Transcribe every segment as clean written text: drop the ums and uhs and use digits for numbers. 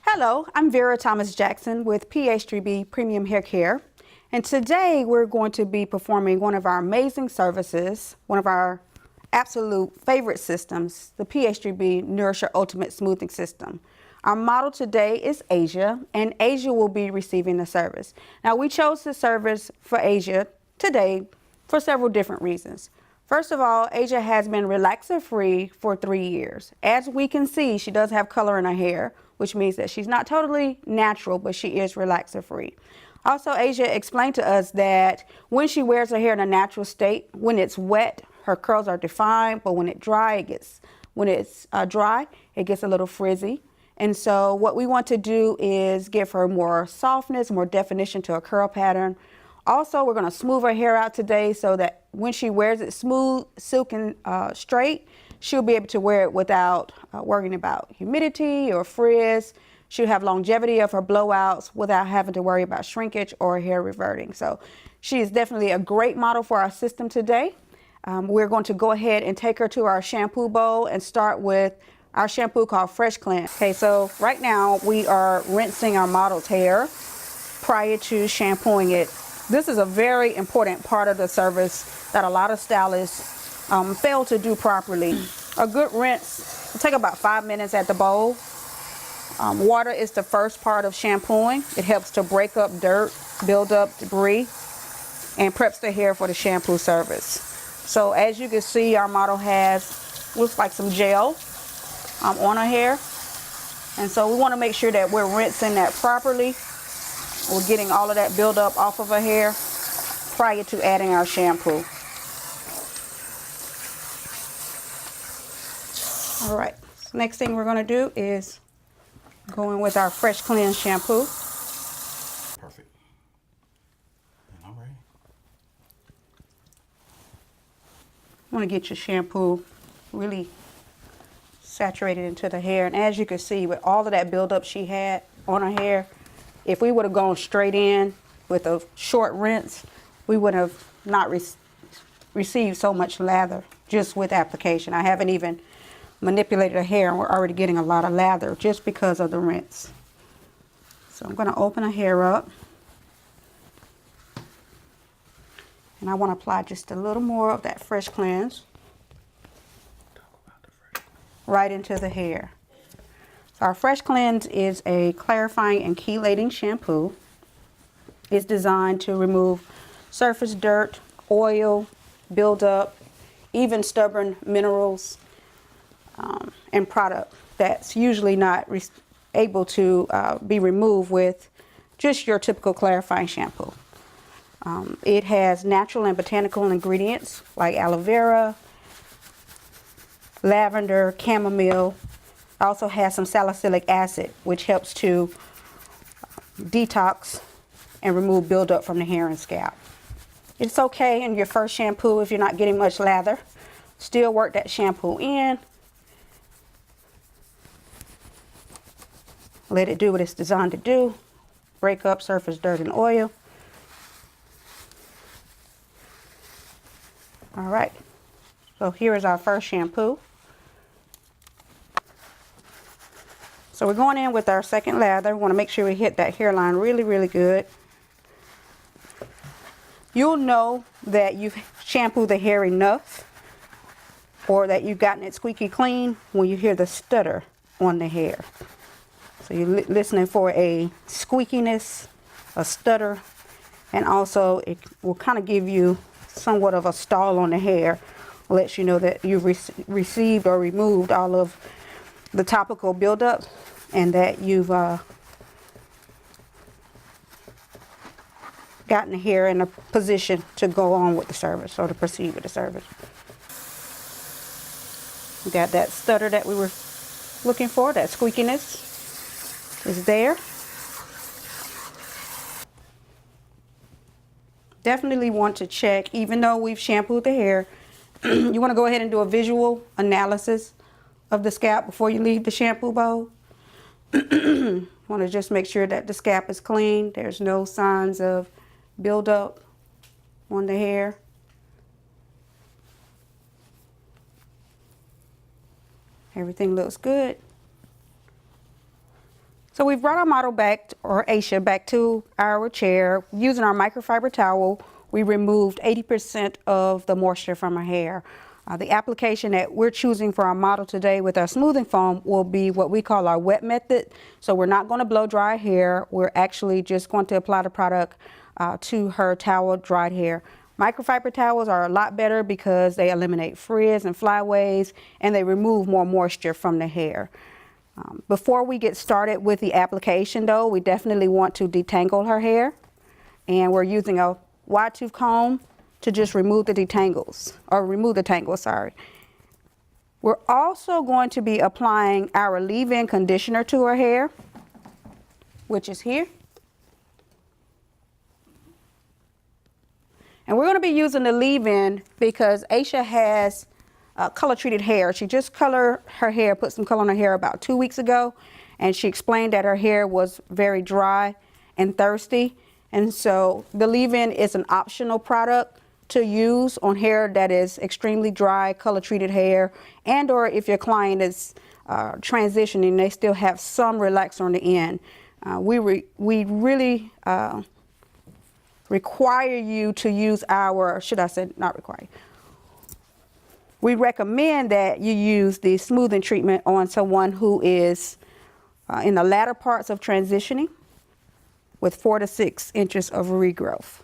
Hello, I'm Vera Thomas Jackson with pH3B Premium Hair Care, and today we're going to be performing one of our amazing services, one of our absolute favorite systems, the pH3B Nourisher Ultimate Smoothing System. Our model today is Asia, and Asia will be receiving the service. Now, we chose the service for Asia today for several different reasons. First of all, Asia has been relaxer-free for 3 years. As we can see, she does have color in her hair, which means that she's not totally natural, but she is relaxer-free. Also, Asia explained to us that when she wears her hair in a natural state, when it's wet, her curls are defined, but when it's dry, it gets a little frizzy. And so what we want to do is give her more softness, more definition to her curl pattern. Also, we're going to smooth her hair out today so that when she wears it smooth, silky, straight, she'll be able to wear it without worrying about humidity or frizz. She'll have longevity of her blowouts without having to worry about shrinkage or hair reverting. So she is definitely a great model for our system today. We're going to go ahead and take her to our shampoo bowl and start with our shampoo called Fresh Cleanse. Okay, so right now we are rinsing our model's hair prior to shampooing it. This is a very important part of the service that a lot of stylists fail to do properly. A good rinse will take about 5 minutes at the bowl. Water is the first part of shampooing. It helps to break up dirt, build up debris, and preps the hair for the shampoo service. So as you can see, our model looks like some gel on her hair. And so we want to make sure that we're rinsing that properly. We're getting all of that buildup off of her hair prior to adding our shampoo. All right, so next thing we're going to do is go in with our Fresh Cleanse shampoo. Perfect. And I'm ready. You want to get your shampoo really saturated into the hair. And as you can see, with all of that buildup she had on her hair, if we would have gone straight in with a short rinse, we would have not received so much lather just with application. I haven't even manipulated her hair and we're already getting a lot of lather just because of the rinse. So I'm going to open her hair up. And I want to apply just a little more of that Fresh Cleanse right into the hair. So our Fresh Cleanse is a clarifying and chelating shampoo. It's designed to remove surface dirt, oil, buildup, even stubborn minerals and product that's usually not able to be removed with just your typical clarifying shampoo. It has natural and botanical ingredients like aloe vera, lavender, chamomile. Also has some salicylic acid, which helps to detox and remove buildup from the hair and scalp. It's okay in your first shampoo if you're not getting much lather. Still work that shampoo in. Let it do what it's designed to do. Break up surface dirt and oil. All right, so here is our first shampoo. So we're going in with our second lather. We want to make sure we hit that hairline really, really good. You'll know that you've shampooed the hair enough or that you've gotten it squeaky clean when you hear the stutter on the hair. So you're listening for a squeakiness, a stutter, and also it will kind of give you somewhat of a stall on the hair. Lets you know that you've received or removed all of the topical buildup and that you've gotten the hair in a position to go on with the service or to proceed with the service. We got that stutter that we were looking for, that squeakiness is there. Definitely want to check, even though we've shampooed the hair, you want to go ahead and do a visual analysis of the scalp before you leave the shampoo bowl. Want to just make sure that the scalp is clean. There's no signs of buildup on the hair. Everything looks good. So we've brought our model back, or Aisha, back to our chair. Using our microfiber towel, we removed 80% of the moisture from her hair. The application that we're choosing for our model today with our smoothing foam will be what we call our wet method. So we're not going to blow dry hair. We're actually just going to apply the product to her towel dried hair. Microfiber towels are a lot better because they eliminate frizz and flyaways, and they remove more moisture from the hair. Before we get started with the application though, we definitely want to detangle her hair, and we're using a wide tooth comb to just remove the detangles, or remove the tangles, sorry. We're also going to be applying our leave-in conditioner to her hair, which is here. And we're going to be using the leave-in because Aisha has color-treated hair. She just colored her hair, put some color on her hair about 2 weeks ago, and she explained that her hair was very dry and thirsty. And so the leave-in is an optional product to use on hair that is extremely dry, color-treated hair, and or if your client is transitioning, they still have some relaxer on the end. We really require you to use our, should I say, not require. We recommend that you use the smoothing treatment on someone who is in the latter parts of transitioning with 4 to 6 inches of regrowth.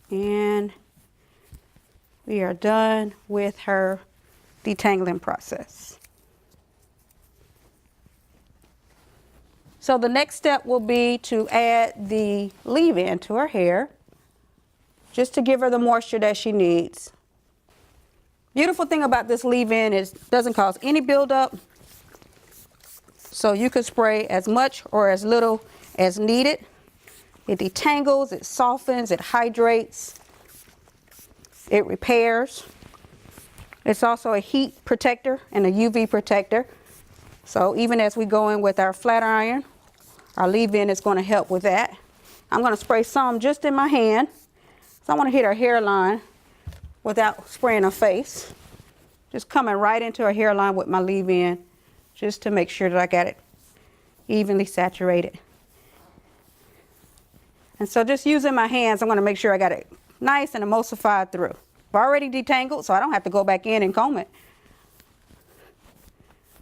And we are done with her detangling process. So the next step will be to add the leave-in to her hair, just to give her the moisture that she needs. Beautiful thing about this leave-in is it doesn't cause any buildup, so you can spray as much or as little as needed. It detangles, it softens, it hydrates, it repairs. It's also a heat protector and a UV protector. So even as we go in with our flat iron, our leave-in is going to help with that. I'm going to spray some just in my hand. So I want to hit her hairline without spraying her face. Just coming right into her hairline with my leave-in, just to make sure that I got it evenly saturated. And so just using my hands, I'm going to make sure I got it nice and emulsified through. I've already detangled, so I don't have to go back in and comb it.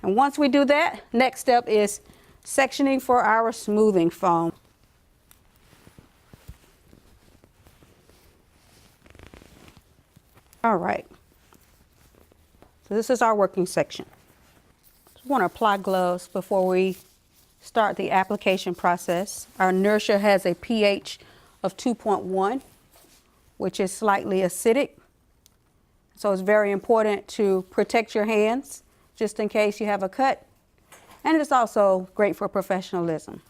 And once we do that, next step is sectioning for our smoothing foam. All right. So this is our working section. Just want to apply gloves before we start the application process. Our Nourisher has a pH of 2.1, which is slightly acidic. So it's very important to protect your hands just in case you have a cut. And it's also great for professionalism.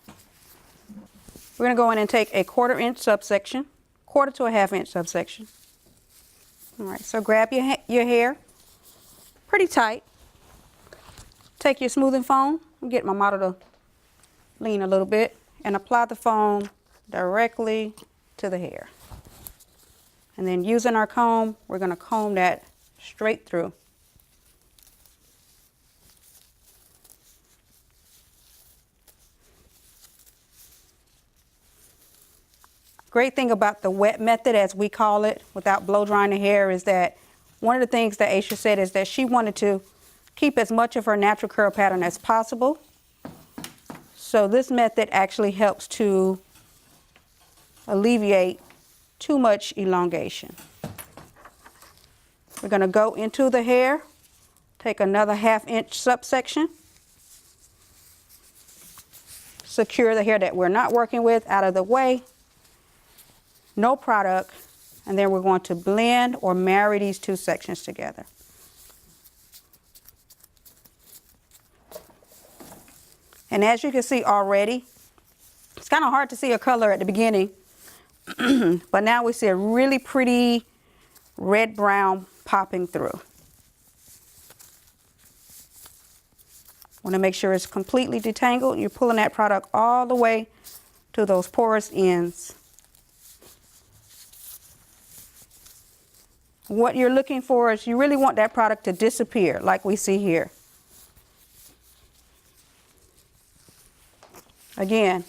We're going to go in and take a 1/4 inch subsection, 1/4 to a 1/2 inch subsection. All right, so grab your hair pretty tight. Take your smoothing foam, and get my model to lean a little bit, and apply the foam directly to the hair. And then using our comb, we're going to comb that straight through. Great thing about the wet method, as we call it, without blow drying the hair, is that one of the things that Aisha said is that she wanted to keep as much of her natural curl pattern as possible. So this method actually helps to alleviate too much elongation. We're going to go into the hair, take another 1/2 inch subsection, secure the hair that we're not working with out of the way, no product, and then we're going to blend or marry these two sections together. And as you can see already, it's kind of hard to see a color at the beginning, but now we see a really pretty red-brown popping through. Want to make sure it's completely detangled. You're pulling that product all the way to those porous ends. What you're looking for is you really want that product to disappear like we see here. Again,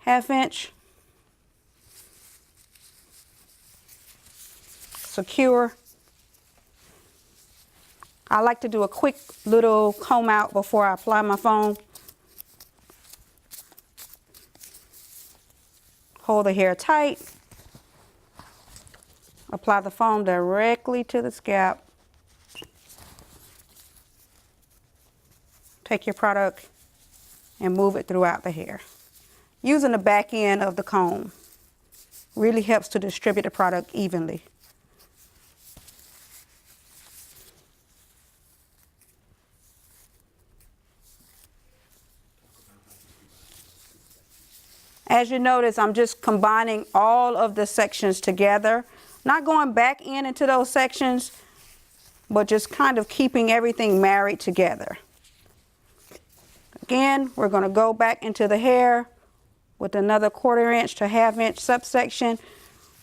1/2 inch, secure. I like to do a quick little comb out before I apply my foam. Hold the hair tight. Apply the foam directly to the scalp. Take your product and move it throughout the hair. Using the back end of the comb really helps to distribute the product evenly. As you notice, I'm just combining all of the sections together, not going back into those sections, but just kind of keeping everything married together. Again, we're going to go back into the hair with another 1/4 inch to 1/2 inch subsection.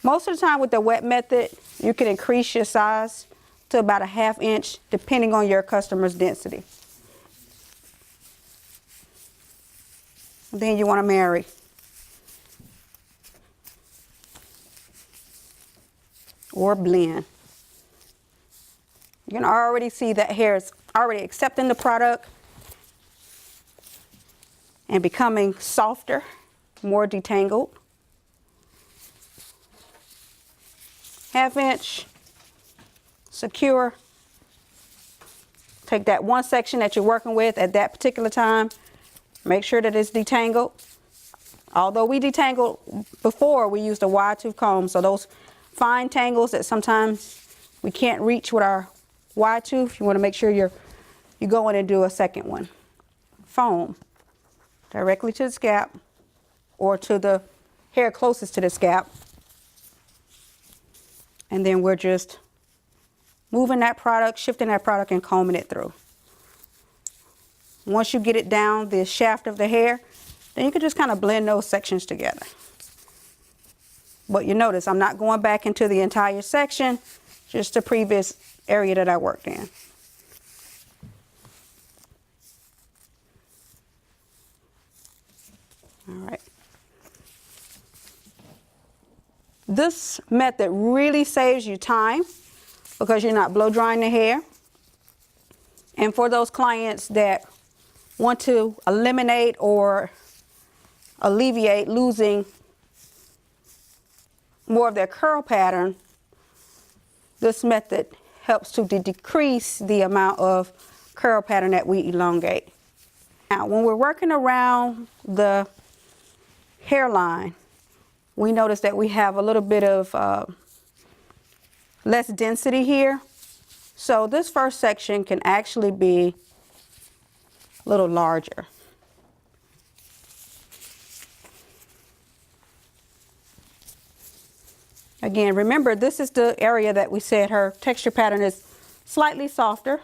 Most of the time with the wet method, you can increase your size to about 1/2 inch depending on your customer's density. And then you want to marry. Or blend. You can already see that hair is already accepting the product and becoming softer, more detangled. 1/2 inch, secure. Take that one section that you're working with at that particular time. Make sure that it's detangled. Although we detangled before, we used a wide tooth comb, so those fine tangles that sometimes we can't reach with our wide tooth, you want to make sure you go in and do a second one. Foam directly to the scalp or to the hair closest to the scalp. And then we're just moving that product, shifting that product and combing it through. Once you get it down the shaft of the hair, then you can just kind of blend those sections together. But you notice I'm not going back into the entire section, just the previous area that I worked in. All right. This method really saves you time because you're not blow drying the hair. And for those clients that want to eliminate or alleviate losing more of their curl pattern, this method helps to decrease the amount of curl pattern that we elongate. Now, when we're working around the hairline, we notice that we have a little bit of less density here. So this first section can actually be a little larger. Again, remember, this is the area that we said her texture pattern is slightly softer.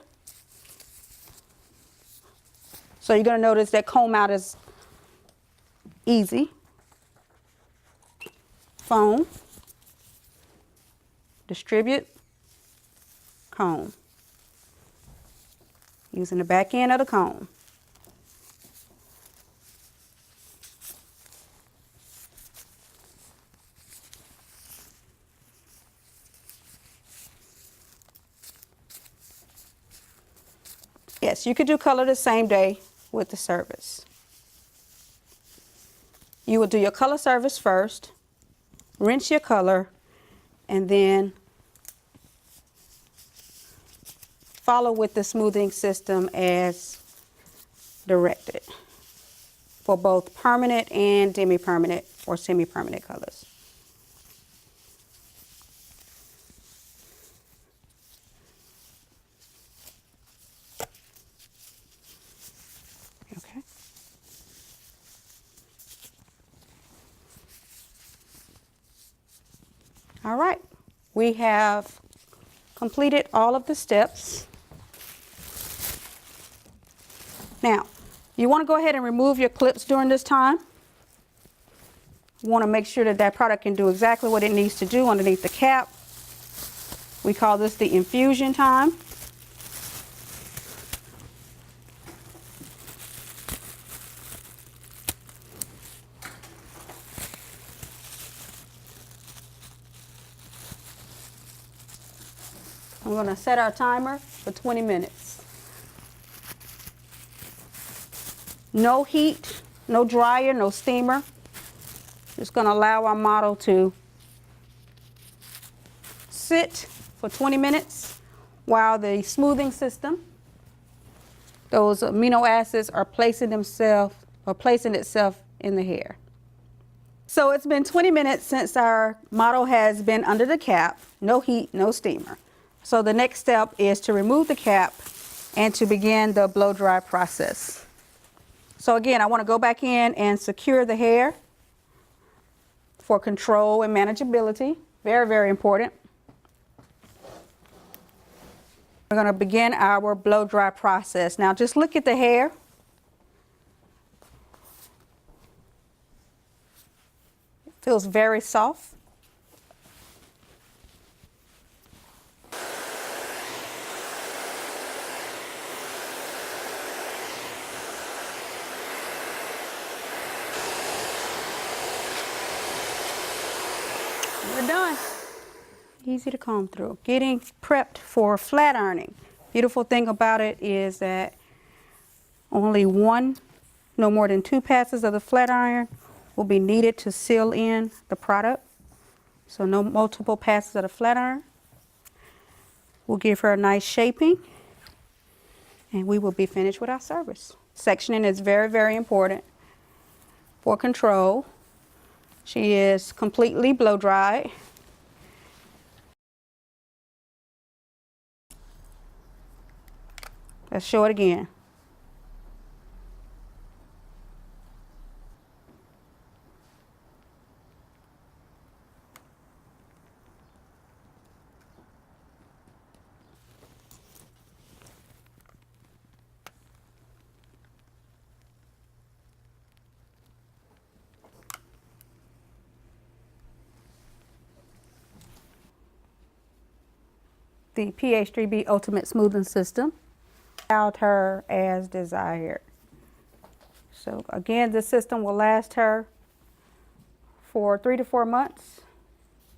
So you're going to notice that comb out is easy. Foam, distribute, comb. Using the back end of the comb. Yes, you could do color the same day with the service. You will do your color service first, rinse your color, and then follow with the smoothing system as directed for both permanent and demi-permanent or semi-permanent colors. Okay. All right, we have completed all of the steps. Now, you want to go ahead and remove your clips during this time. You want to make sure that that product can do exactly what it needs to do underneath the cap. We call this the infusion time. I'm going to set our timer for 20 minutes. No heat, no dryer, no steamer. Just going to allow our model to sit for 20 minutes while the smoothing system, those amino acids are placing itself in the hair. So it's been 20 minutes since our model has been under the cap, no heat, no steamer. So the next step is to remove the cap and to begin the blow dry process. So again, I want to go back in and secure the hair for control and manageability. Very, very important. We're going to begin our blow dry process. Now just look at the hair. It feels very soft. We're done. Easy to comb through. Getting prepped for flat ironing. Beautiful thing about it is that only one, no more than 2 passes of the flat iron will be needed to seal in the product. So no multiple passes of the flat iron. We'll give her a nice shaping and we will be finished with our service. Sectioning is very, very important for control. She is completely blow dried. Let's show it again. The pH3B Ultimate Smoothing System. Out her as desired. So again, this system will last her for 3 to 4 months.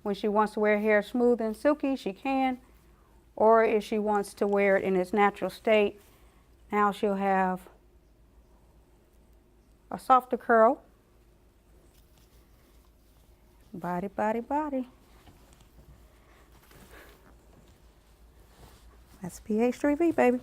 When she wants to wear hair smooth and silky, she can. Or if she wants to wear it in its natural state, now she'll have a softer curl. Body, body, body. That's pH3B, baby.